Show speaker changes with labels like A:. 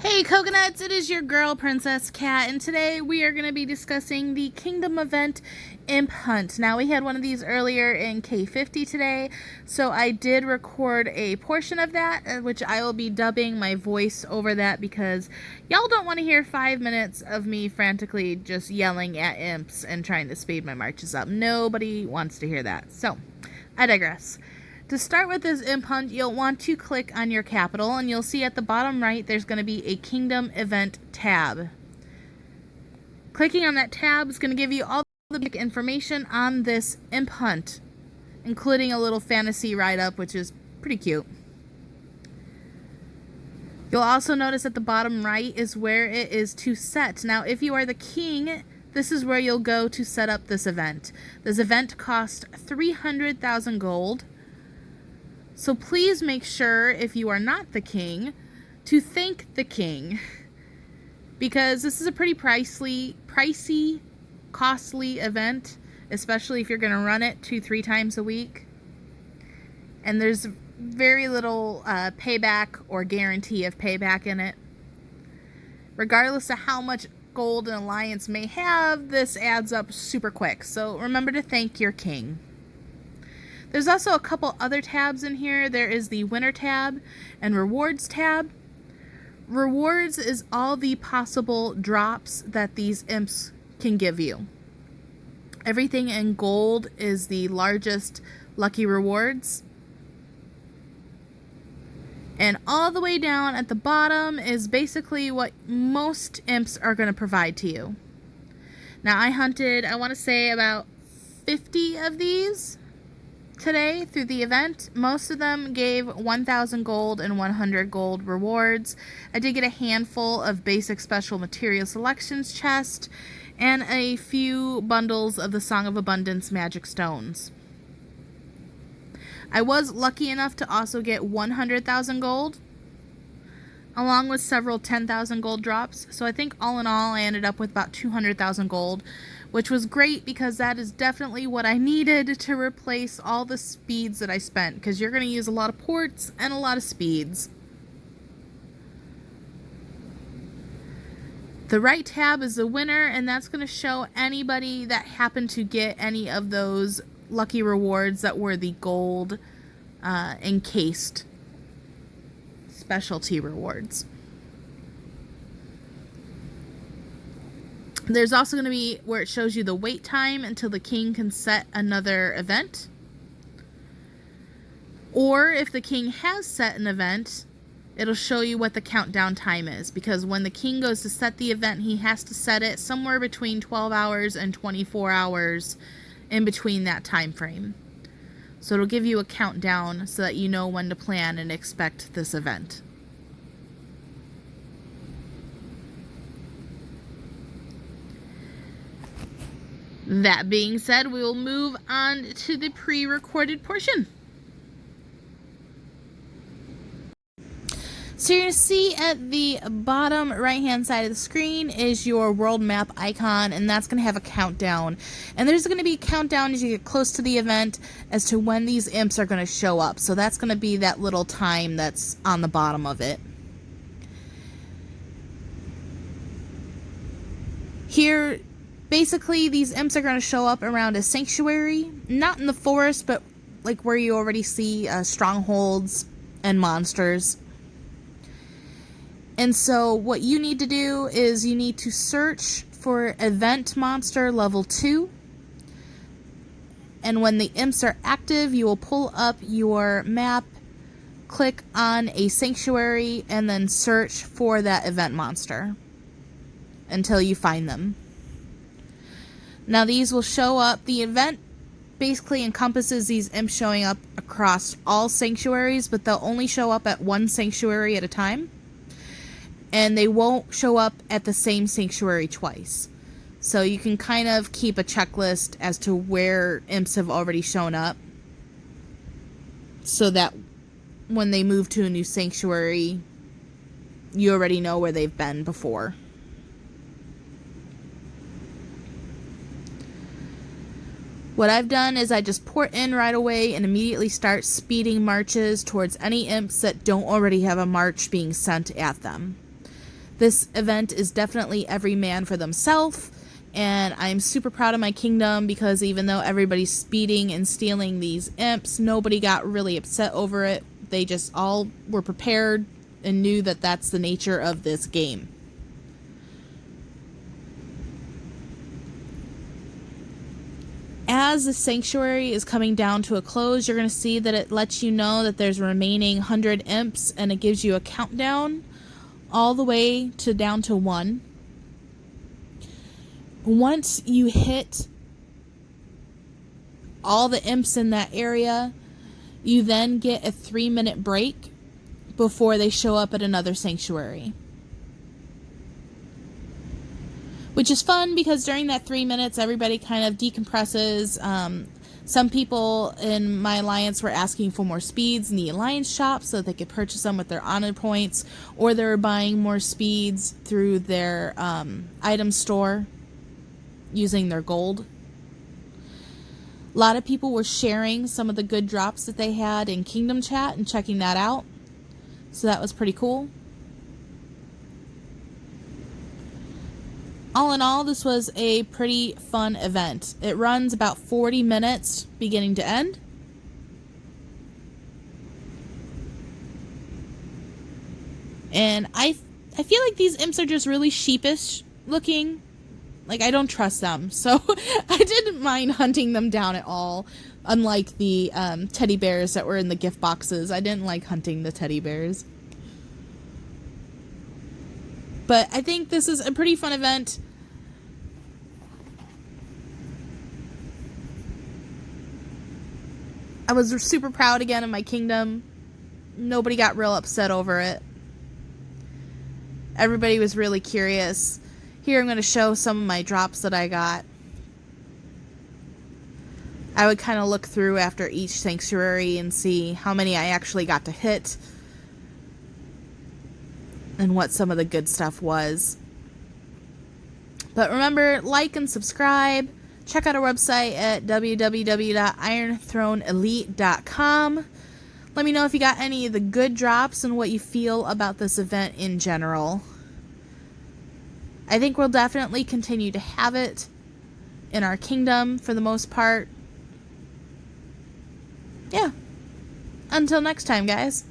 A: Hey Coconuts, it is your girl Princess Cat, and today we are going to be discussing the Kingdom event Imp Hunt. Now we had one of these earlier in K50 today, so I did record a portion of that, which I will be dubbing my voice over that because y'all don't want to hear 5 minutes of me frantically just yelling at imps and trying to speed my marches up. Nobody wants to hear that, so I digress. To start with this imp hunt, you'll want to click on your capital, and you'll see at the bottom right there's going to be a Kingdom Event tab. Clicking on that tab is going to give you all the information on this imp hunt, including a little fantasy write-up, which is pretty cute. You'll also notice at the bottom right is where it is to set. Now, if you are the king, this is where you'll go to set up this event. This event costs 300,000 gold. So please make sure, if you are not the king, to thank the king, because this is a pretty pricey, costly event, especially if you're going to run it 2-3 times a week. And there's very little payback or guarantee of payback in it. Regardless of how much gold an alliance may have, this adds up super quick. So remember to thank your king. There's also a couple other tabs in here. There is the Winner tab and Rewards tab. Rewards is all the possible drops that these imps can give you. Everything in gold is the largest lucky rewards. And all the way down at the bottom is basically what most imps are going to provide to you. Now I hunted, I want to say about 50 of these today through the event. Most of them gave 1,000 gold and 100 gold rewards. I did get a handful of basic special material selections chest and a few bundles of the Song of Abundance magic stones. I was lucky enough to also get 100,000 gold along with several 10,000 gold drops. So I think all in all I ended up with about 200,000 gold, which was great because that is definitely what I needed to replace all the speeds that I spent, because you're going to use a lot of ports and a lot of speeds. The right tab is the winner, and that's going to show anybody that happened to get any of those lucky rewards that were the gold encased specialty rewards. There's also going to be where it shows you the wait time until the king can set another event. Or if the king has set an event, it'll show you what the countdown time is, because when the king goes to set the event, he has to set it somewhere between 12 hours and 24 hours in between that time frame. So it'll give you a countdown so that you know when to plan and expect this event. That being said, we will move on to the pre-recorded portion. So you're going to see at the bottom right-hand side of the screen is your world map icon, and that's going to have a countdown. And there's going to be a countdown as you get close to the event as to when these imps are going to show up. So that's going to be that little time that's on the bottom of it. Here, basically, these imps are going to show up around a sanctuary, not in the forest, but like where you already see strongholds and monsters. And so what you need to do is you need to search for event monster level 2. And when the imps are active, you will pull up your map, click on a sanctuary, and then search for that event monster until you find them. Now these will show up. The event basically encompasses these imps showing up across all sanctuaries, but they'll only show up at one sanctuary at a time. And they won't show up at the same sanctuary twice. So you can kind of keep a checklist as to where imps have already shown up, so that when they move to a new sanctuary, you already know where they've been before. What I've done is I just port in right away and immediately start speeding marches towards any imps that don't already have a march being sent at them. This event is definitely every man for themselves, and I'm super proud of my kingdom because even though everybody's speeding and stealing these imps, nobody got really upset over it. They just all were prepared and knew that that's the nature of this game. As the sanctuary is coming down to a close, you're going to see that it lets you know that there's remaining 100 imps, and it gives you a countdown all the way to down to 1. Once you hit all the imps in that area, you then get a 3-minute break before they show up at another sanctuary. Which is fun because during that 3 minutes, everybody kind of decompresses. Some people in my alliance were asking for more speeds in the alliance shop so that they could purchase them with their honor points, or they were buying more speeds through their item store using their gold. A lot of people were sharing some of the good drops that they had in Kingdom Chat and checking that out. So that was pretty cool. All in all, this was a pretty fun event. It runs about 40 minutes beginning to end. And I feel like these imps are just really sheepish looking. Like, I don't trust them. So I didn't mind hunting them down at all. Unlike the teddy bears that were in the gift boxes. I didn't like hunting the teddy bears. But I think this is a pretty fun event. I was super proud again of my kingdom. Nobody got real upset over it. Everybody was really curious. Here I'm going to show some of my drops that I got. I would kind of look through after each sanctuary and see how many I actually got to hit. And what some of the good stuff was. But remember, like and subscribe. Check out our website at www.ironthroneelite.com. Let me know if you got any of the good drops and what you feel about this event in general. I think we'll definitely continue to have it in our kingdom for the most part. Yeah. Until next time, guys.